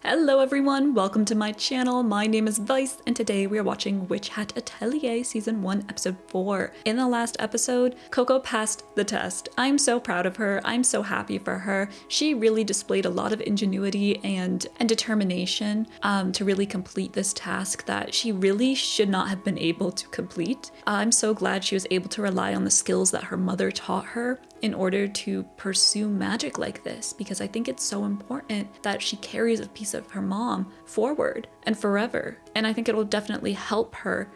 Hello everyone, welcome to my channel. My name is Vice and today we are watching Witch Hat Atelier Season 1 Episode 4. In the last episode, Coco passed the test. I'm so proud of her. I'm so happy for her. She really displayed a lot of ingenuity and determination to really complete this task that she really should not have been able to complete. I'm so glad she was able to rely on the skills that her mother taught her in order to pursue magic like this, because I think it's so important that she carries a piece of her mom forward and forever. And I think it will definitely help her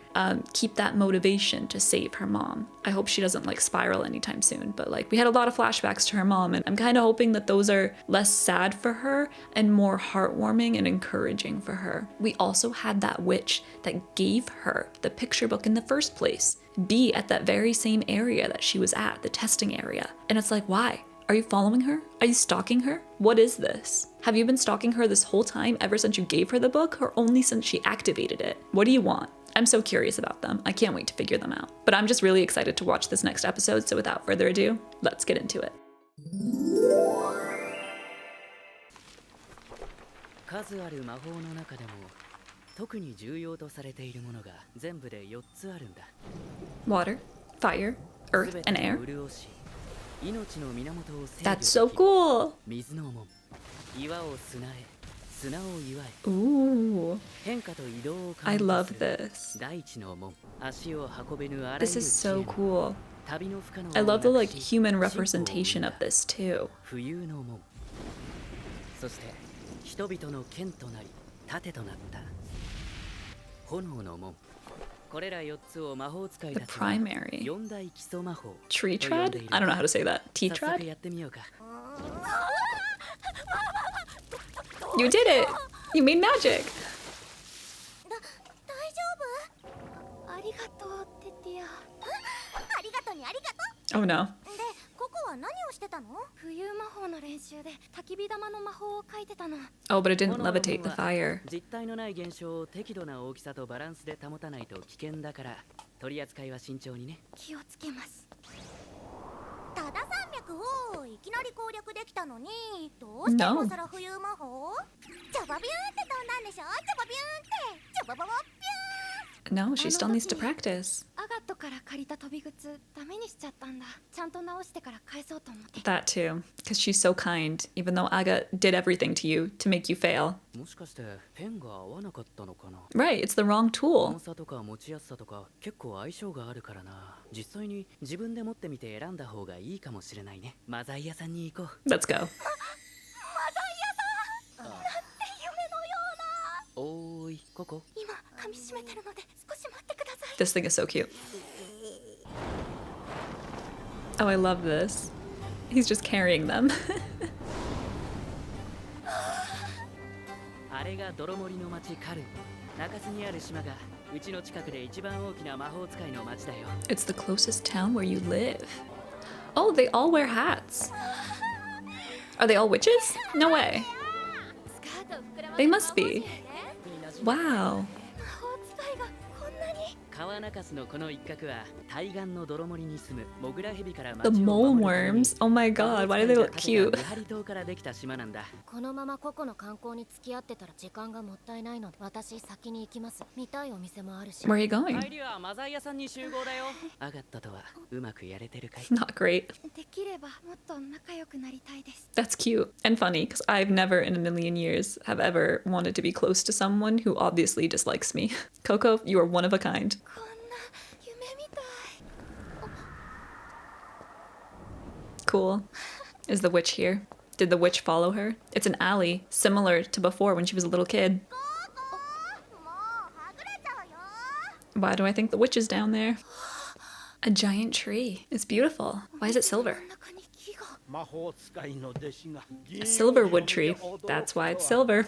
keep that motivation to save her mom. I hope she doesn't like spiral anytime soon, but like we had a lot of flashbacks to her mom and I'm kind of hoping that those are less sad for her and more heartwarming and encouraging for her. We also had that witch that gave her the picture book in the first place be at that very same area that she was at, the testing area. And it's like, why? Are you following her? Are you stalking her? What is this? Have you been stalking her this whole time ever since you gave her the book or only since she activated it? What do you want? I'm so curious about them. I can't wait to figure them out. But I'm just really excited to watch this next episode, so without further ado, let's get into it. Water, fire, earth, and air. That's so cool! Ooh, I love this. This is so cool. I love the like human representation of this too. The primary. Tree tread? I don't know how to say that. Tea tread? You did it! You made magic! Oh no. Oh, but it didn't levitate the fire. No. No, she still needs to practice. That too, because she's so kind, even though Aga did everything to you to make you fail. Right, it's the wrong tool. Let's go. This thing is so cute. Oh, I love this. He's just carrying them. It's the closest town where you live. Oh, they all wear hats. Are they all witches? No way. They must be. Wow. The mole worms. Oh my god, why do they look cute? Where are you going? Not great. That's cute and funny because I've never in a million years have ever wanted to be close to someone who obviously dislikes me. Coco, you are one of a kind. Cool. Is the witch here? Did the witch follow her? It's an alley, similar to before when she was a little kid. Why do I think the witch is down there? A giant tree. It's beautiful. Why is it silver? A silver wood tree. That's why it's silver.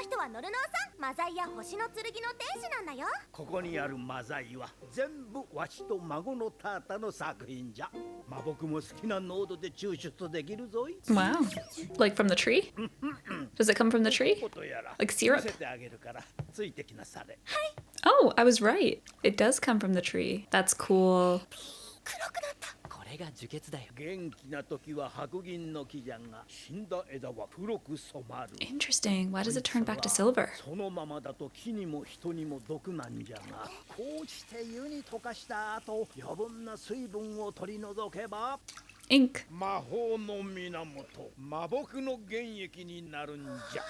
人はノルノーさん、マザイや星の剣の天使なんだよ。ここにあるマザイは全部わしと孫のタータの作品じゃ。まあ僕も好きな濃度で抽出できるぞい。 Wow. Like from the tree? Does it come from the tree? ことやら Like syrup? 見せてあげるからついてきなされ。 Oh, I was right. It does come from the tree. That's cool. 黒くなった。これが樹血だよ。元気な時は白銀の木じゃが、死んだ枝は黒く染まる。 Interesting. Why does it turn back to silver? そのままだと木にも人にも毒なんじゃが、こうして湯に溶かした後、余分な水分を取り除けば Ink. 魔法の源、魔木の原液になるんじゃ。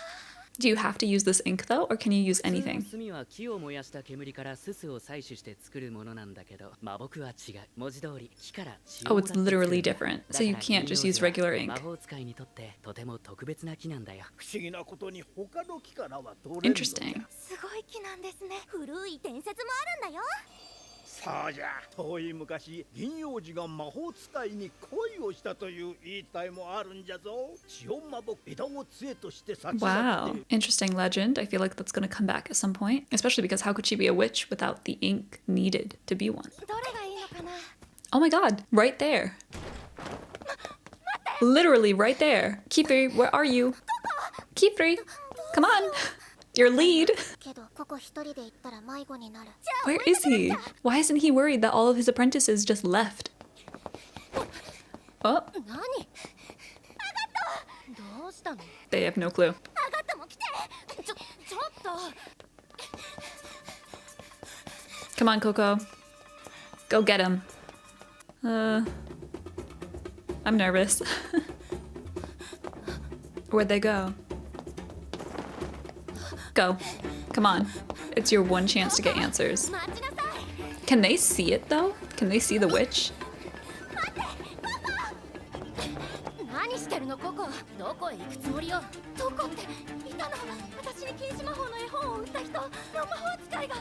Do you have to use this ink though, or can you use anything? 炭は木を燃やした煙からススを採取して作るものなんだけど、魔木は違う。文字通り木から血を Oh, も it's らって作る literally different. So you can't just use regular 魔 ink. 法使いにとってとても特別な木なんだよ。不思議なことに他の木からは取れるのじゃ。 Interesting. すごい木なんですね。古い伝説もあるんだよ。そうじゃ、遠い昔、銀王子が魔法使いに恋をしたという言い伝えもあるんじゃぞ。血を魔木、枝を杖として先立って。 Wow. Interesting legend. I feel like that's going to come back at some point, especially because how could she be a witch without the ink needed to be one? どれがいいのかな。 Oh my god, right there. Literally right there. Kifri, where are you? Kifri, come on. Your lead. けどここ一人で行ったら迷子になる。 Where is he? Why isn't he worried that all of his apprentices just left? Oh, 何？アガット。どうしたの？ they have no clue. アガットも来て。ちょっと。 Come on, Coco. Go get him. I'm nervous. Where'd they go? Go. Come on. It's your one chance to get answers. 待ちなさい。 Can they see it though? Can they see the witch? 何してるのココ？どこへ行くつもりよ？どこっていたの？私に禁止魔法の絵本を売った人の魔法使いが。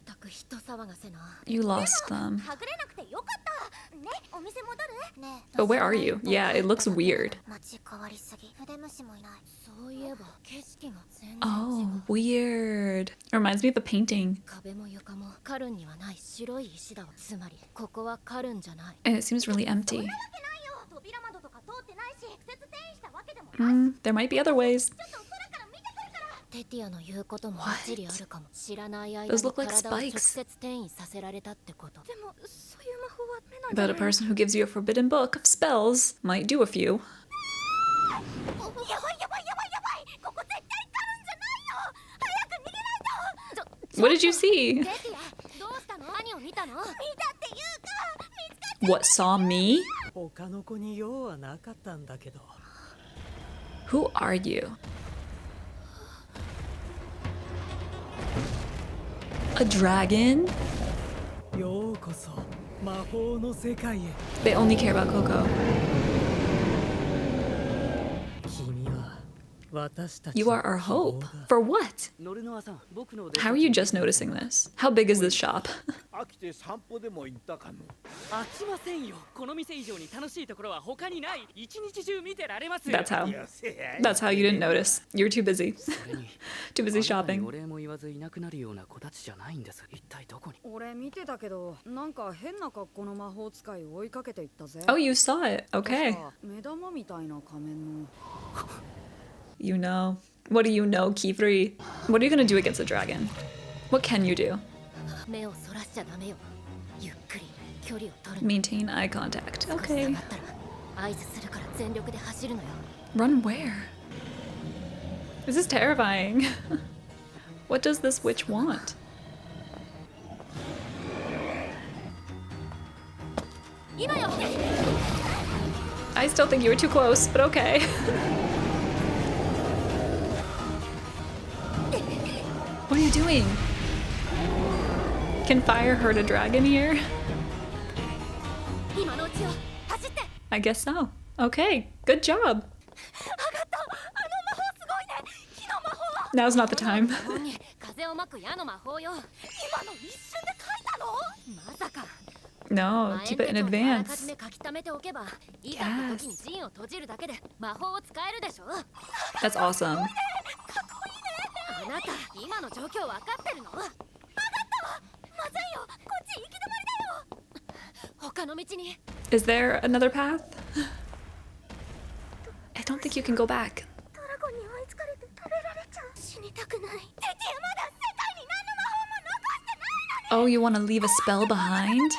たく人騒がせな。 You lost them. はぐれなくてよかった。ね、お店戻る？ね。 But where are you? Yeah, it looks weird. 街変わりすぎ。筆虫もいない。そういえば景色が全然違う。 Oh, weird. Reminds me of a painting. 壁も床もカルンにはない白い石だわ。つまりここはカルンじゃない。 And it seems really empty. わけないよ。扉窓とか通ってないし、直接転移したわけでもない。 There might be other ways. ちょっと空から見てくるから。テティアの言うことも一理あるかも。知らない間 Those に look like 体を直 spikes. 接転移させられたってこと。でもそういう魔法は目なん But a person who gives you a forbidden book of spells might do a few. やばいやばいやばいやばい。ここ絶対カルンじゃないよ。早く逃げないと。 What did you see? テティア、どうしたの？何を見たの？見たっていうか、見つかっ What saw me? 他の子に用はなかったんだけど。 Who are you? A dragon? ようこそ魔法の世界へ。 They only care about Coco. 君は私たち You are our の希望 hope. だ。 For what? ノルノアさん、僕の How are you just noticing this? How big is this shop? 飽きて散歩でも行ったかの。飽きませんよ。この店以上に楽しいところは他にない。一日中見てられますよ。 That's how. いやせや。 That's how you didn't notice. You're too busy. それに Too busy あなたに shopping. お礼も言わずいなくなるような子たちじゃないんです。一体どこに？俺見てたけど、なんか変な格好の魔法使いを追いかけていったぜ。 Oh, you saw it. 確 Okay. か目玉みたいな仮面の。 You know. What do you know, Kifri? What are you gonna do against a dragon? What can you do? 目をそらしちゃダメよ。ゆっくり距離を取る。 Maintain eye contact. 少し下 Okay. がったら合図するから全力で走るのよ。 Run where? This is terrifying. What does this witch want? 今よ。 I still think you were too close, but okay. What are you doing? Can fire hurt a dragon here? 今のうちよ。走って。 I guess so. Okay, good job. あがった。あの魔法すごいね。火の魔法。 Now's not the time. 魔法に風をまく矢の魔法よ。今の一瞬で書いたの？まさか。 No, keep it in あらか advance. じめ書き溜めておけば、いざの時に陣を閉じるだけで魔法を使えるでしょ。 That's awesome. かっこいいね。った今の状況分かってるの分かったわまずいよこっち行き止まりだよ他の道に Is there another path? I don't think you can go back. ドラゴンに追いつかれて食べられちゃう死にたくないテティアまだ世界に何の魔法も残してないのに Oh, you want to leave a spell behind?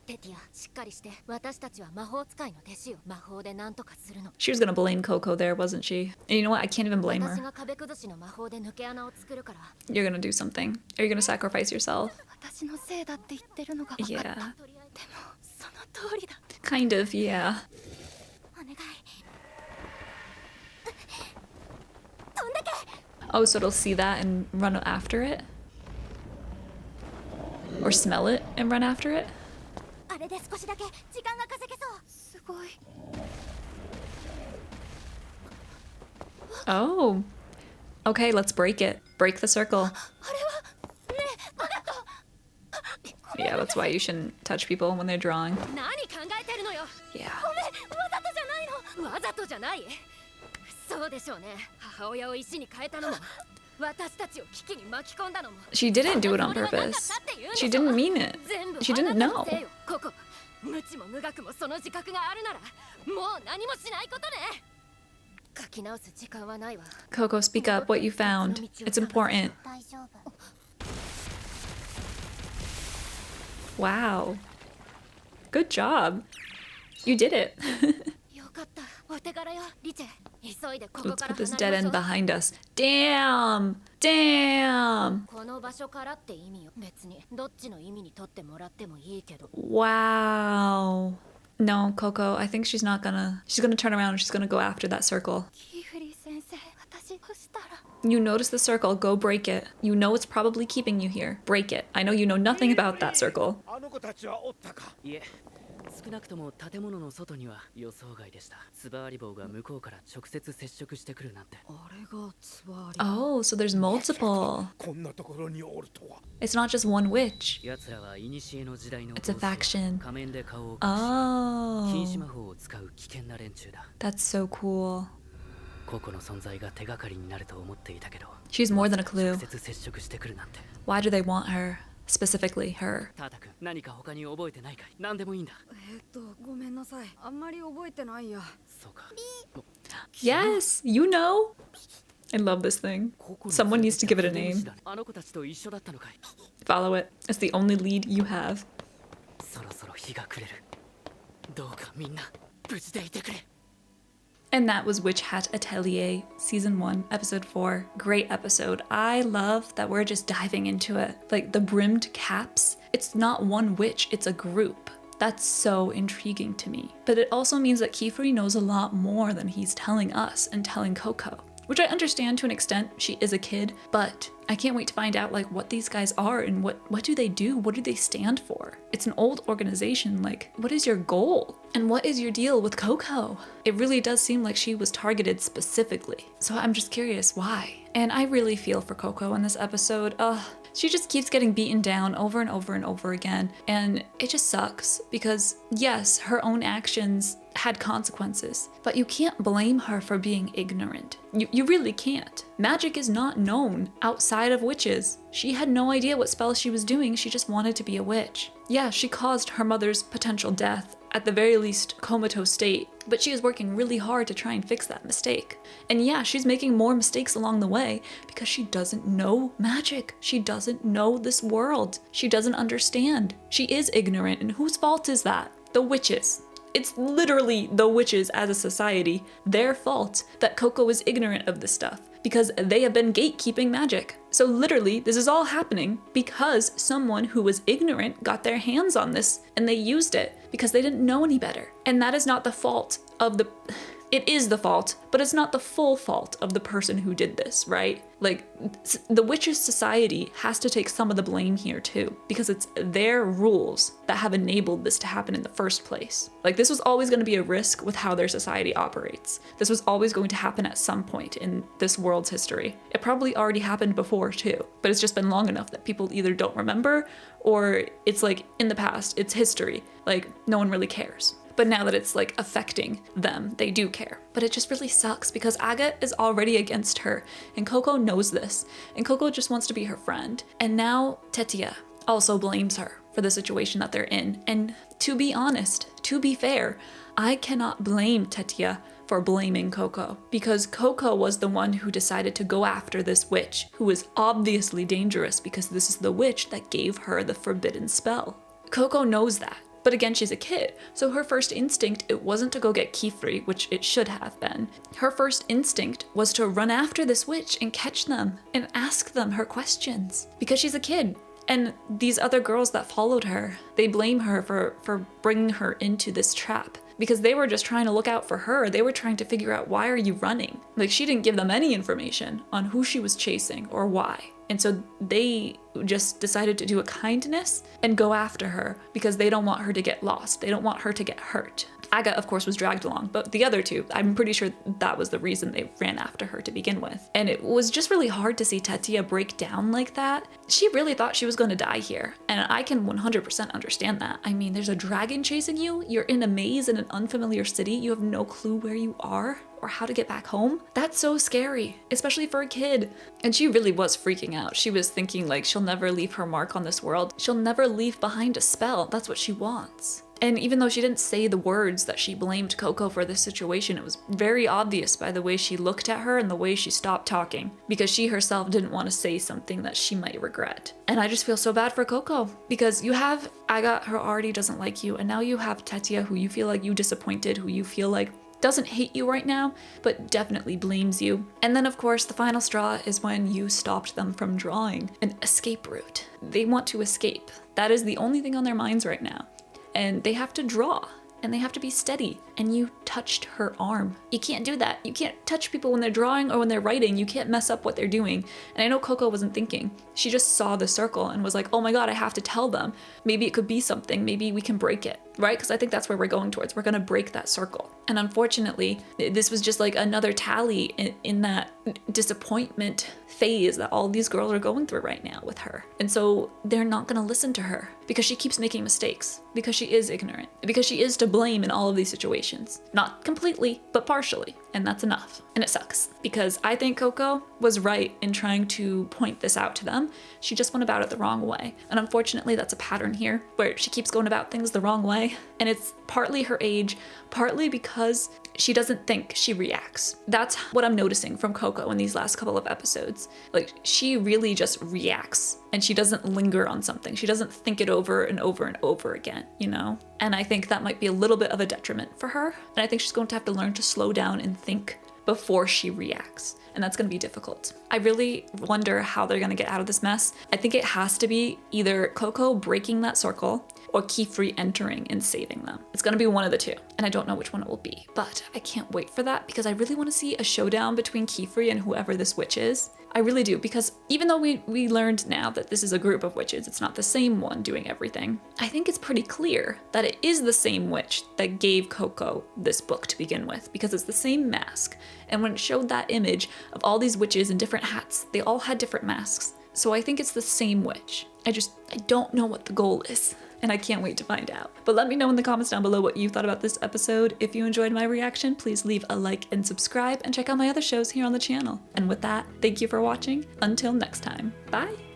テティアしっかりして私たちは魔法使いの弟子を魔法で何とかするの She was gonna blame Coco there, wasn't she? And you know what? I can't even blame 私 her. が壁崩しの魔法で抜け穴を作るから You're gonna do something. Are you gonna sacrifice yourself? 私のせいだって言ってるのが分かった Yeah. でもその通りだ Kind of, yeah. お願い飛んでけ Oh, so it'll see that and run after it? Or smell it and run after it? あれで少しだけ時間が稼げそうすごい Oh. Okay, let's break it. Break the circle. あれはねえあがと Yeah, that's why you shouldn't touch people when they're drawing. 何考えてるのよ Yeah. ごめんわざとじゃないのわざとじゃないそうでしょうね母親を石に変えたのも私たちを危機に巻き込んだのも She didn't do it on purpose. She didn't mean it. 全部 She didn't あなた know. のせいよここ無知も無学もその自覚があるならもう何もしないことね書き直す時間はないわ Coco, speak up what you found. It's important. 大丈夫 Wow. Good job. You did it. よかったお手柄よリチェ急いでここ Let's から put this 離 dead れ end ましょう behind us. Damn! Damn! この場所からって意味よ別にどっちの意味にとってもらってもいいけど Wow. No, Coco, I think she's gonna turn around and she's gonna go after that circle. キーフリー先生私どうしたら You notice the circle, go break it. You know it's probably keeping you here. Break it. I know you know nothing about that circle. あの子たちはおったかいえ少なくとも建物の外には予想外でした。ツバーリ棒が向こうから直接接触してくるなんて。あれがつわり Oh, so there's multiple. こんなところにおるとは It's not just one witch. 奴らは古の時代の It's a 暴走や faction. 仮面で顔を隠し禁止 Oh, 魔法を使う危険な連中だ。 that's so cool. 個々の存在が手がかりになると思っていたけど、 She's more than a clue. 直接接触してくるなんて。 Why do they want her? Specifically her. タータ君、何か他に覚えてないかい？何でもいいんだ。ごめんなさいあんまり覚えてないやそうか。 Yes, you know. I love this thing. Someone needs to give it a name. あの子たちと一緒だったのかい？ Follow it. It's the only lead you have. そろそろ日が暮れる。どうかみんな無事でいてくれ。 And that was Witch Hat Atelier, Season 1, Episode 4. Great episode. I love that we're just diving into it. Like the brimmed caps, it's not one witch, it's a group. That's so intriguing to me. But it also means that Kiefery knows a lot more than he's telling us and telling Coco. Which I understand to an extent, she is a kid, but I can't wait to find out like what these guys are and what do they do? What do they stand for? It's an old organization, like what is your goal? And what is your deal with Coco? It really does seem like she was targeted specifically. So I'm just curious why. And I really feel for Coco in this episode. She just keeps getting beaten down over and over and over again. And it just sucks because yes, her own actions had consequences, but you can't blame her for being ignorant. You really can't. Magic is not known outside of witches. She had no idea what spell she was doing, she just wanted to be a witch. Yeah, she caused her mother's potential death, at the very least comatose state, but she is working really hard to try and fix that mistake. And yeah, she's making more mistakes along the way because she doesn't know magic. She doesn't know this world. She doesn't understand. She is ignorant, and whose fault is that? The witches. It's literally the witches as a society, their fault that Coco is ignorant of this stuff because they have been gatekeeping magic. So literally, this is all happening because someone who was ignorant got their hands on this and they used it because they didn't know any better. And that is not the fault of the... It is the fault, but it's not the full fault of the person who did this, right? Like, the witches' society has to take some of the blame here too, because it's their rules that have enabled this to happen in the first place. Like, this was always going to be a risk with how their society operates. This was always going to happen at some point in this world's history. It probably already happened before too, but it's just been long enough that people either don't remember or it's like in the past, it's history. Like, no one really cares. But now that it's like affecting them, they do care. But it just really sucks because Aga is already against her and Coco knows this. And Coco just wants to be her friend. And now Tetia also blames her for the situation that they're in. And to be honest, to be fair, I cannot blame Tetia for blaming Coco because Coco was the one who decided to go after this witch who is obviously dangerous because this is the witch that gave her the forbidden spell. Coco knows that. But again, she's a kid, so her first instinct, it wasn't to go get Kifri, which it should have been. Her first instinct was to run after this witch and catch them and ask them her questions because she's a kid. And these other girls that followed her, they blame her for bringing her into this trap because they were just trying to look out for her. They were trying to figure out, why are you running? Like, she didn't give them any information on who she was chasing or why. And so they just decided to do a kindness and go after her because they don't want her to get lost. They don't want her to get hurt. Aga, of course, was dragged along, but the other two, I'm pretty sure that was the reason they ran after her to begin with. And it was just really hard to see Tetia break down like that. She really thought she was going to die here, and I can 100% understand that. I mean, there's a dragon chasing you, you're in a maze in an unfamiliar city, you have no clue where you are or how to get back home. That's so scary, especially for a kid. And she really was freaking out. She was thinking like she'll never leave her mark on this world. She'll never leave behind a spell. That's what she wants. And even though she didn't say the words that she blamed Coco for this situation, it was very obvious by the way she looked at her and the way she stopped talking, because she herself didn't want to say something that she might regret. And I just feel so bad for Coco, because you have Aga who already doesn't like you, and now you have Tetia who you feel like you disappointed, who you feel like doesn't hate you right now, but definitely blames you. And then of course the final straw is when you stopped them from drawing an escape route. They want to escape. That is the only thing on their minds right now. And they have to draw, and they have to be steady, and you touched her arm. You can't do that. You can't touch people when they're drawing or when they're writing. You can't mess up what they're doing. And I know Coco wasn't thinking. She just saw the circle and was like, oh my god, I have to tell them. Maybe it could be something. Maybe we can break it, right? Because I think that's where we're going towards. We're gonna break that circle. And unfortunately, this was just like another tally in that disappointment phase that all these girls are going through right now with her. And so they're not gonna listen to her because she keeps making mistakes, because she is ignorant, because she is to blame in all of these situations. Not completely, but partially, and that's enough. And it sucks, because I think Coco was right in trying to point this out to them. She just went about it the wrong way. And unfortunately, that's a pattern here, where she keeps going about things the wrong way. And it's partly her age, partly because she doesn't think, she reacts. That's what I'm noticing from Coco in these last couple of episodes. Like, she really just reacts, and she doesn't linger on something. She doesn't think it over and over and over again, you know? And I think that might be a little bit of a detriment for her. And I think she's going to have to learn to slow down and think before she reacts. And that's gonna be difficult. I really wonder how they're gonna get out of this mess. I think it has to be either Coco breaking that circle or Kifri entering and saving them. It's gonna be one of the two, and I don't know which one it will be, but I can't wait for that because I really wanna see a showdown between Kifri and whoever this witch is. I really do, because even though we learned now that this is a group of witches, it's not the same one doing everything, I think it's pretty clear that it is the same witch that gave Coco this book to begin with, because it's the same mask. And when it showed that image of all these witches in different hats, they all had different masks. So I think it's the same witch. I don't know what the goal is, and I can't wait to find out. But let me know in the comments down below what you thought about this episode. If you enjoyed my reaction, please leave a like and subscribe, and check out my other shows here on the channel. And with that, thank you for watching. Until next time, bye!